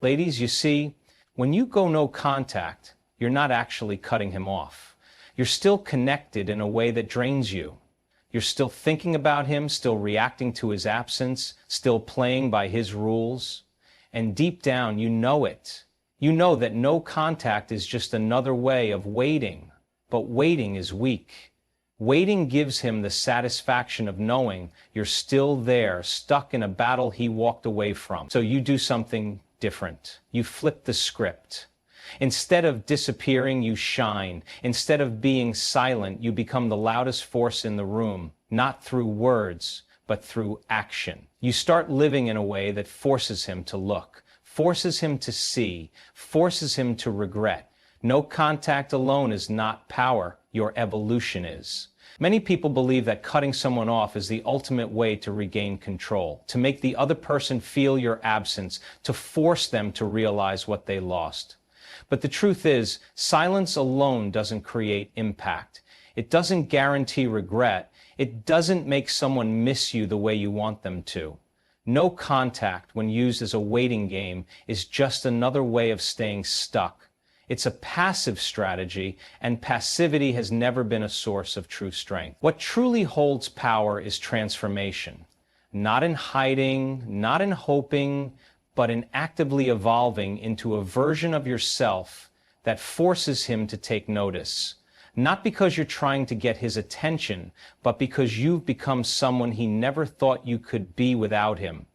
Ladies, you see, when you go no contact, you're not actually cutting him off. You're still connected in a way that drains you. You're still thinking about him, still reacting to his absence, still playing by his rules. And deep down, you know it. You know that no contact is just another way of waiting. But waiting is weak. Waiting gives him the satisfaction of knowing you're still there, stuck in a battle he walked away from. So you do something different. You flip the script. Instead of disappearing, you shine. Instead of being silent, you become the loudest force in the room, not through words, but through action. You start living in a way that forces him to look, forces him to see, forces him to regret. No contact alone is not power. Your evolution is. Many people believe that cutting someone off is the ultimate way to regain control, to make the other person feel your absence, to force them to realize what they lost. But the truth is, silence alone doesn't create impact. It doesn't guarantee regret. It doesn't make someone miss you the way you want them to. No contact, when used as a waiting game, is just another way of staying stuck. It's a passive strategy, and passivity has never been a source of true strength. What truly holds power is transformation. Not in hiding, not in hoping, but in actively evolving into a version of yourself that forces him to take notice. Not because you're trying to get his attention, but because you've become someone he never thought you could be without him.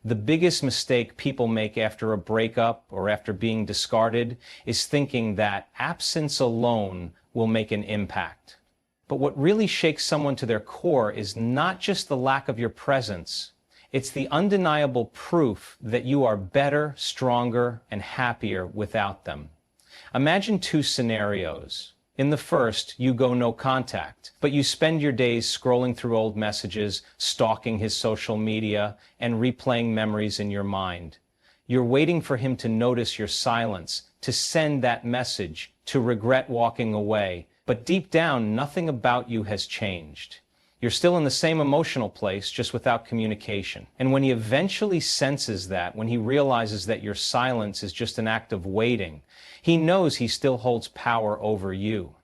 The biggest mistake people make after a breakup or after being discarded is thinking that absence alone will make an impact. But what really shakes someone to their core is not just the lack of your presence. It's the undeniable proof that you are better, stronger, and happier without them. Imagine two scenarios. In the first, you go no contact, but you spend your days scrolling through old messages, stalking his social media, and replaying memories in your mind. You're waiting for him to notice your silence, to send that message, to regret walking away. But deep down, nothing about you has changed. You're still in the same emotional place, just without communication. And when he eventually senses that, when he realizes that your silence is just an act of waiting, he knows he still holds power over you.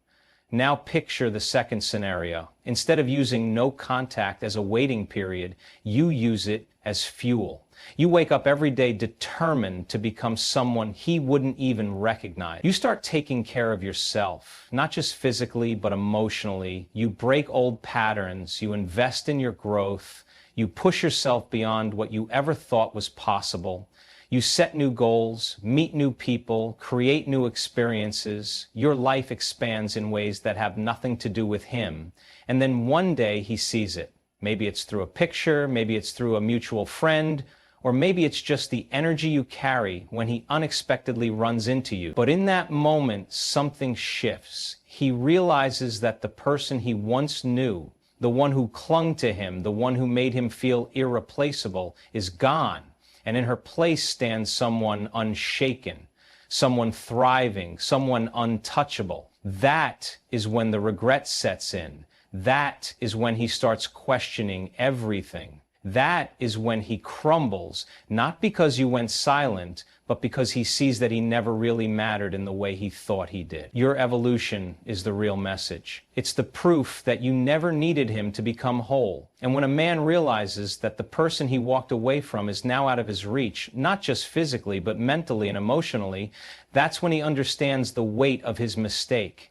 Now picture the second scenario. Instead of using no contact as a waiting period, you use it as fuel. You wake up every day determined to become someone he wouldn't even recognize. You start taking care of yourself, not just physically, but emotionally. You break old patterns, you invest in your growth, you push yourself beyond what you ever thought was possible. You set new goals, meet new people, create new experiences. Your life expands in ways that have nothing to do with him. And then one day he sees it. Maybe it's through a picture, maybe it's through a mutual friend, or maybe it's just the energy you carry when he unexpectedly runs into you. But in that moment, something shifts. He realizes that the person he once knew, the one who clung to him, the one who made him feel irreplaceable, is gone. And in her place stands someone unshaken, someone thriving, someone untouchable. That is when the regret sets in. That is when he starts questioning everything. That is when he crumbles, not because you went silent, but because he sees that he never really mattered in the way he thought he did. Your evolution is the real message. It's the proof that you never needed him to become whole. And when a man realizes that the person he walked away from is now out of his reach, not just physically, but mentally and emotionally, that's when he understands the weight of his mistake.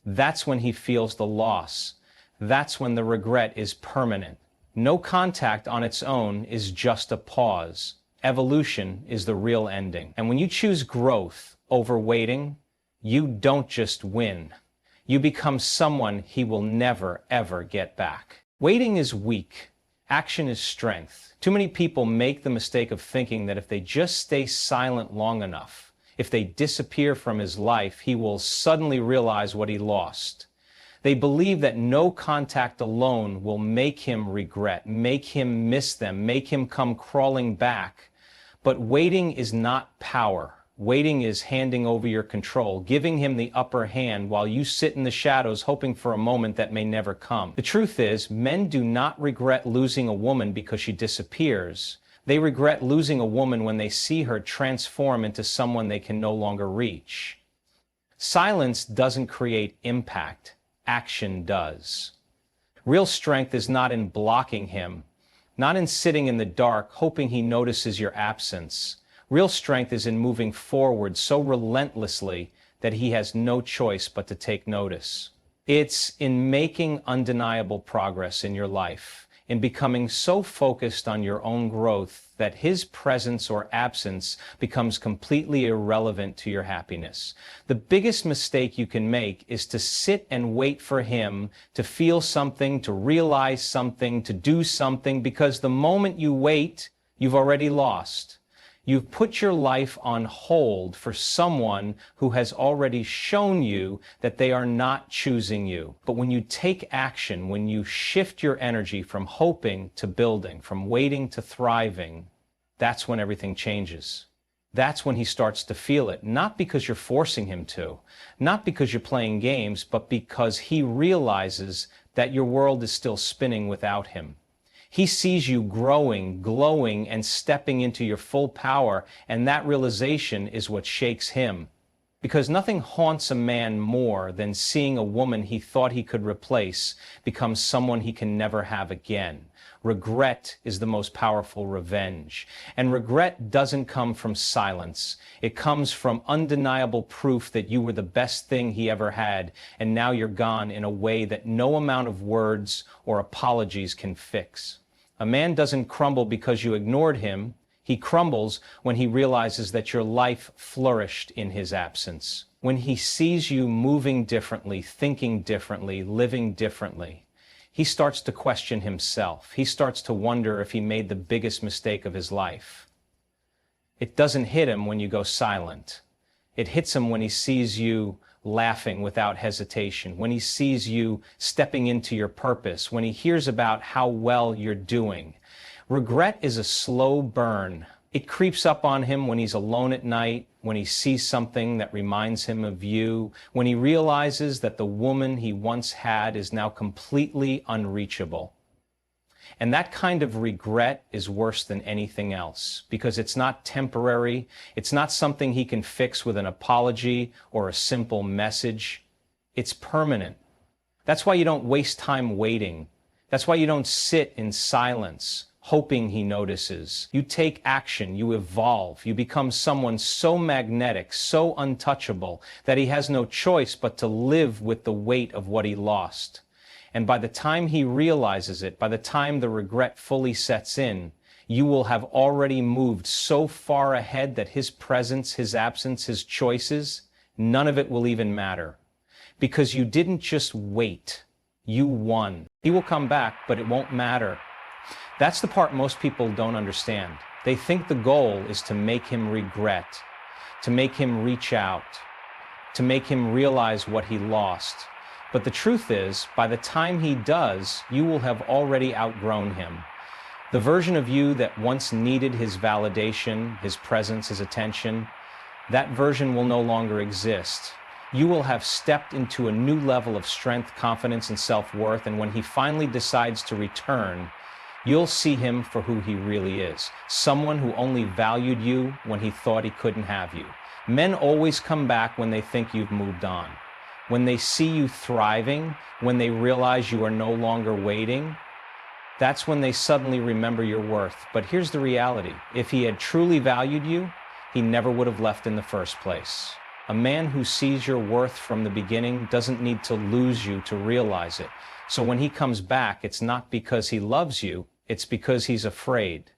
That's when he feels the loss. That's when the regret is permanent. No contact on its own is just a pause. Evolution is the real ending. And when you choose growth over waiting, you don't just win. You become someone he will never, ever get back. Waiting is weak. Action is strength. Too many people make the mistake of thinking that if they just stay silent long enough, if they disappear from his life, he will suddenly realize what he lost. They believe that no contact alone will make him regret, make him miss them, make him come crawling back. But waiting is not power. Waiting is handing over your control, giving him the upper hand while you sit in the shadows hoping for a moment that may never come. The truth is, men do not regret losing a woman because she disappears. They regret losing a woman when they see her transform into someone they can no longer reach. Silence doesn't create impact. Action does. Real strength is not in blocking him, not in sitting in the dark hoping he notices your absence. Real strength is in moving forward so relentlessly that he has no choice but to take notice. It's in making undeniable progress in your life, in becoming so focused on your own growth that his presence or absence becomes completely irrelevant to your happiness. The biggest mistake you can make is to sit and wait for him to feel something, to realize something, to do something, because the moment you wait, you've already lost. You've put your life on hold for someone who has already shown you that they are not choosing you. But when you take action, when you shift your energy from hoping to building, from waiting to thriving, that's when everything changes. That's when he starts to feel it, not because you're forcing him to, not because you're playing games, but because he realizes that your world is still spinning without him. He sees you growing, glowing, and stepping into your full power, and that realization is what shakes him. Because nothing haunts a man more than seeing a woman he thought he could replace become someone he can never have again. Regret is the most powerful revenge. And regret doesn't come from silence. It comes from undeniable proof that you were the best thing he ever had, and now you're gone in a way that no amount of words or apologies can fix. A man doesn't crumble because you ignored him. He crumbles when he realizes that your life flourished in his absence. When he sees you moving differently, thinking differently, living differently. He starts to question himself. He starts to wonder if he made the biggest mistake of his life. It doesn't hit him when you go silent. It hits him when he sees you laughing without hesitation, when he sees you stepping into your purpose, when he hears about how well you're doing. Regret is a slow burn. It creeps up on him when he's alone at night, when he sees something that reminds him of you, when he realizes that the woman he once had is now completely unreachable. And that kind of regret is worse than anything else, because it's not temporary, it's not something he can fix with an apology or a simple message. It's permanent. That's why you don't waste time waiting. That's why you don't sit in silence, hoping he notices. You take action, you evolve, you become someone so magnetic, so untouchable, that he has no choice but to live with the weight of what he lost. And by the time he realizes it, by the time the regret fully sets in, you will have already moved so far ahead that his presence, his absence, his choices, none of it will even matter. Because you didn't just wait, you won. He will come back, but it won't matter. That's the part most people don't understand. They think the goal is to make him regret, to make him reach out, to make him realize what he lost. But the truth is, by the time he does, you will have already outgrown him. The version of you that once needed his validation, his presence, his attention, that version will no longer exist. You will have stepped into a new level of strength, confidence, and self-worth, and when he finally decides to return, you'll see him for who he really is. Someone who only valued you when he thought he couldn't have you. Men always come back when they think you've moved on. When they see you thriving, when they realize you are no longer waiting, that's when they suddenly remember your worth. But here's the reality. If he had truly valued you, he never would have left in the first place. A man who sees your worth from the beginning doesn't need to lose you to realize it. So when he comes back, it's not because he loves you, it's because he's afraid.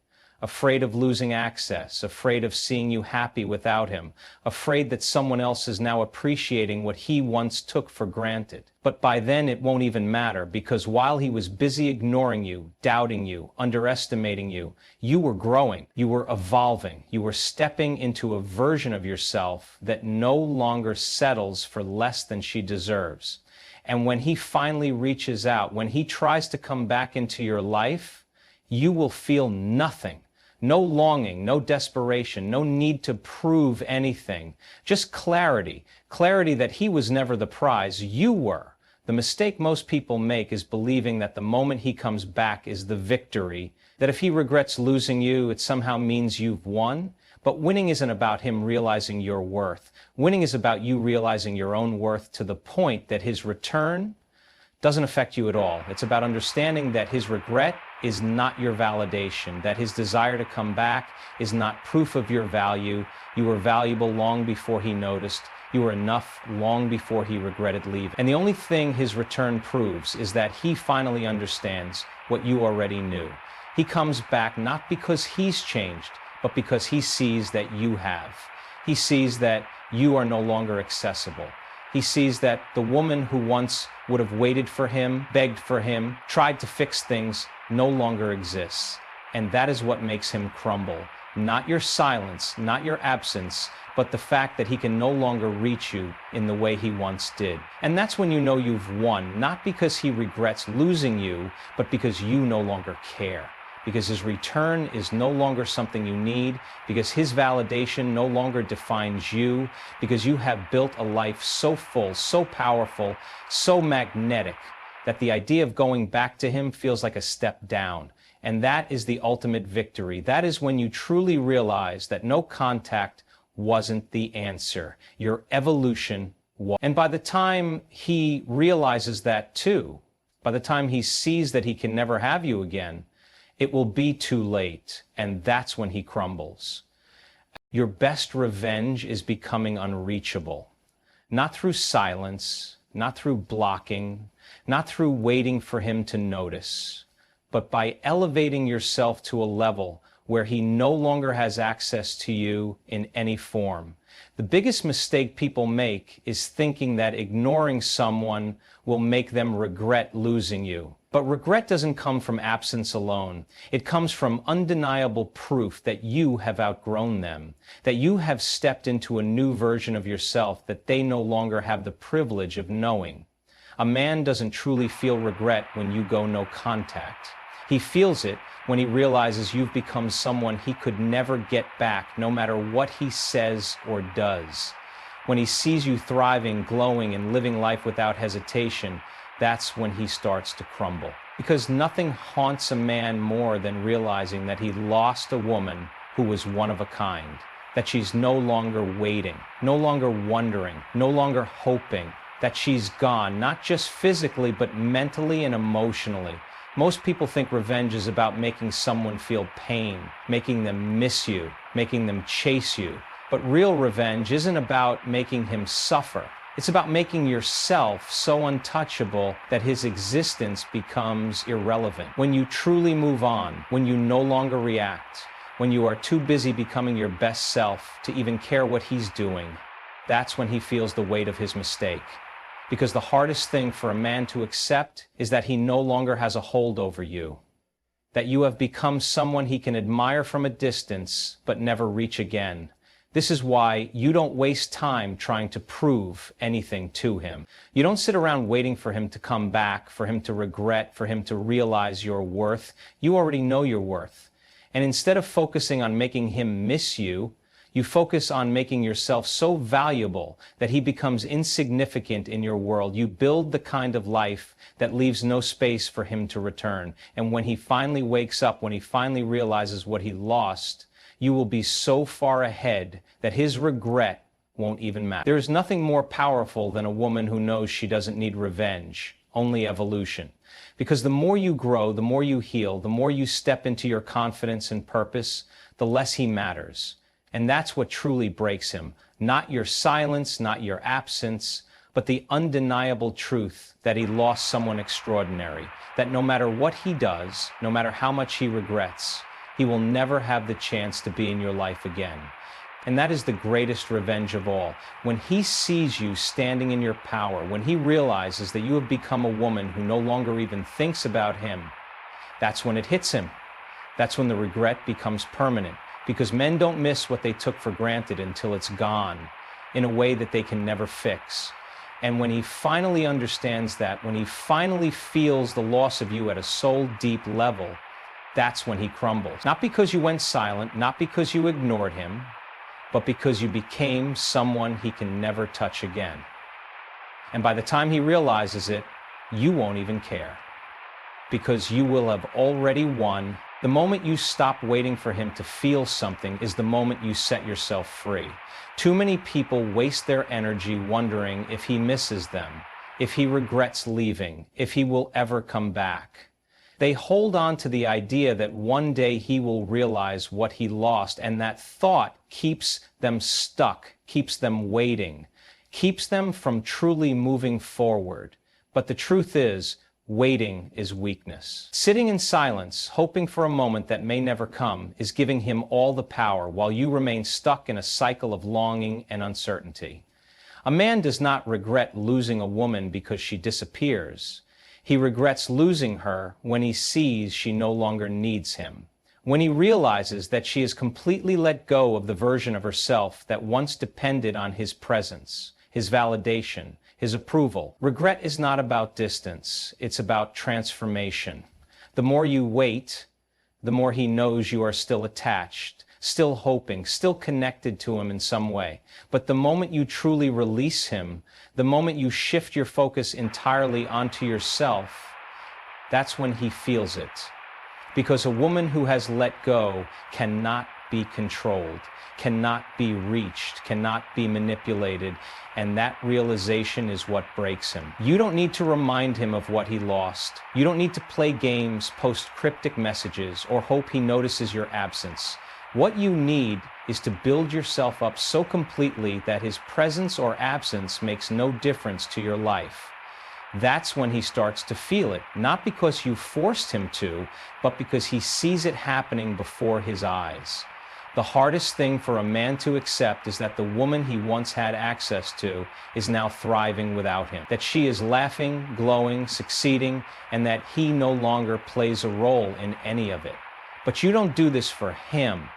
Afraid of losing access, afraid of seeing you happy without him, afraid that someone else is now appreciating what he once took for granted. But by then it won't even matter, because while he was busy ignoring you, doubting you, underestimating you, you were growing, you were evolving, you were stepping into a version of yourself that no longer settles for less than she deserves. And when he finally reaches out, when he tries to come back into your life, you will feel nothing. No longing, no desperation, no need to prove anything. Just clarity. Clarity that he was never the prize, you were. The mistake most people make is believing that the moment he comes back is the victory, that if he regrets losing you, it somehow means you've won. But winning isn't about him realizing your worth. Winning is about you realizing your own worth to the point that his return doesn't affect you at all. It's about understanding that his regret is not your validation, that his desire to come back is not proof of your value. You were valuable long before he noticed. You were enough long before he regretted leaving. And the only thing his return proves is that he finally understands what you already knew. He comes back not because he's changed, but because he sees that you have. He sees that you are no longer accessible. He sees that the woman who once would have waited for him, begged for him, tried to fix things, no longer exists. And that is what makes him crumble. Not your silence, not your absence, but the fact that he can no longer reach you in the way he once did. And that's when you know you've won, not because he regrets losing you, but because you no longer care. Because his return is no longer something you need, because his validation no longer defines you, because you have built a life so full, so powerful, so magnetic, that the idea of going back to him feels like a step down. And that is the ultimate victory. That is when you truly realize that no contact wasn't the answer. Your evolution was. And by the time he realizes that too, by the time he sees that he can never have you again, it will be too late, and that's when he crumbles. Your best revenge is becoming unreachable. Not through silence, not through blocking, not through waiting for him to notice, but by elevating yourself to a level where he no longer has access to you in any form. The biggest mistake people make is thinking that ignoring someone will make them regret losing you. But regret doesn't come from absence alone. It comes from undeniable proof that you have outgrown them, that you have stepped into a new version of yourself that they no longer have the privilege of knowing. A man doesn't truly feel regret when you go no contact. He feels it when he realizes you've become someone he could never get back, no matter what he says or does. When he sees you thriving, glowing, and living life without hesitation, that's when he starts to crumble. Because nothing haunts a man more than realizing that he lost a woman who was one of a kind, that she's no longer waiting, no longer wondering, no longer hoping, that she's gone, not just physically, but mentally and emotionally. Most people think revenge is about making someone feel pain, making them miss you, making them chase you. But real revenge isn't about making him suffer. It's about making yourself so untouchable that his existence becomes irrelevant. When you truly move on, when you no longer react, when you are too busy becoming your best self to even care what he's doing, that's when he feels the weight of his mistake. Because the hardest thing for a man to accept is that he no longer has a hold over you, that you have become someone he can admire from a distance but never reach again. This is why you don't waste time trying to prove anything to him. You don't sit around waiting for him to come back, for him to regret, for him to realize your worth. You already know your worth. And instead of focusing on making him miss you, you focus on making yourself so valuable that he becomes insignificant in your world. You build the kind of life that leaves no space for him to return. And when he finally wakes up, when he finally realizes what he lost, you will be so far ahead that his regret won't even matter. There is nothing more powerful than a woman who knows she doesn't need revenge, only evolution. Because the more you grow, the more you heal, the more you step into your confidence and purpose, the less he matters. And that's what truly breaks him. Not your silence, not your absence, but the undeniable truth that he lost someone extraordinary. That no matter what he does, no matter how much he regrets, he will never have the chance to be in your life again. And that is the greatest revenge of all. When he sees you standing in your power, when he realizes that you have become a woman who no longer even thinks about him, that's when it hits him. That's when the regret becomes permanent. Because men don't miss what they took for granted until it's gone in a way that they can never fix. And when he finally understands that, when he finally feels the loss of you at a soul deep level, that's when he crumbles. Not because you went silent, not because you ignored him, but because you became someone he can never touch again. And by the time he realizes it, you won't even care. Because you will have already won. The moment you stop waiting for him to feel something is the moment you set yourself free. Too many people waste their energy wondering if he misses them, if he regrets leaving, if he will ever come back. They hold on to the idea that one day he will realize what he lost, and that thought keeps them stuck, keeps them waiting, keeps them from truly moving forward. But the truth is, waiting is weakness. Sitting in silence, hoping for a moment that may never come, is giving him all the power while you remain stuck in a cycle of longing and uncertainty. A man does not regret losing a woman because she disappears. He regrets losing her when he sees she no longer needs him. When he realizes that she has completely let go of the version of herself that once depended on his presence, his validation, his approval. Regret is not about distance, it's about transformation. The more you wait, the more he knows you are still attached, still hoping, still connected to him in some way. But the moment you truly release him, the moment you shift your focus entirely onto yourself, that's when he feels it. Because a woman who has let go cannot be controlled, cannot be reached, cannot be manipulated, and that realization is what breaks him. You don't need to remind him of what he lost. You don't need to play games, post cryptic messages, or hope he notices your absence. What you need is to build yourself up so completely that his presence or absence makes no difference to your life. That's when he starts to feel it, not because you forced him to, but because he sees it happening before his eyes. The hardest thing for a man to accept is that the woman he once had access to is now thriving without him, that she is laughing, glowing, succeeding, and that he no longer plays a role in any of it. But you don't do this for him.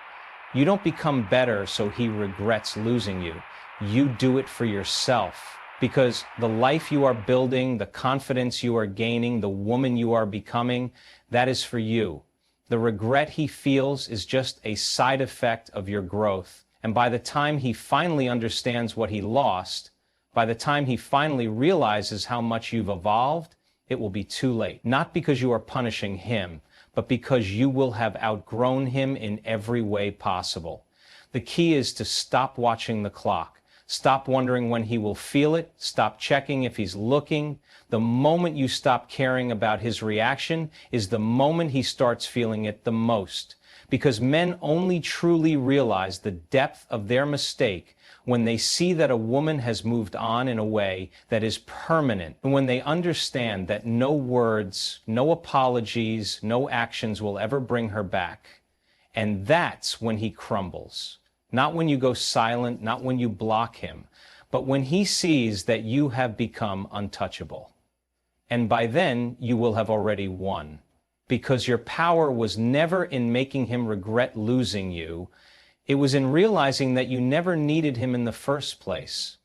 You don't become better so he regrets losing you. You do it for yourself. Because the life you are building, the confidence you are gaining, the woman you are becoming, that is for you. The regret he feels is just a side effect of your growth. And by the time he finally understands what he lost, by the time he finally realizes how much you've evolved, it will be too late. Not because you are punishing him, but because you will have outgrown him in every way possible. The key is to stop watching the clock. Stop wondering when he will feel it. Stop checking if he's looking. The moment you stop caring about his reaction is the moment he starts feeling it the most. Because men only truly realize the depth of their mistake when they see that a woman has moved on in a way that is permanent, and when they understand that no words, no apologies, no actions will ever bring her back. And that's when he crumbles. Not when you go silent, not when you block him, but when he sees that you have become untouchable. And by then, you will have already won. Because your power was never in making him regret losing you. It was in realizing that you never needed him in the first place.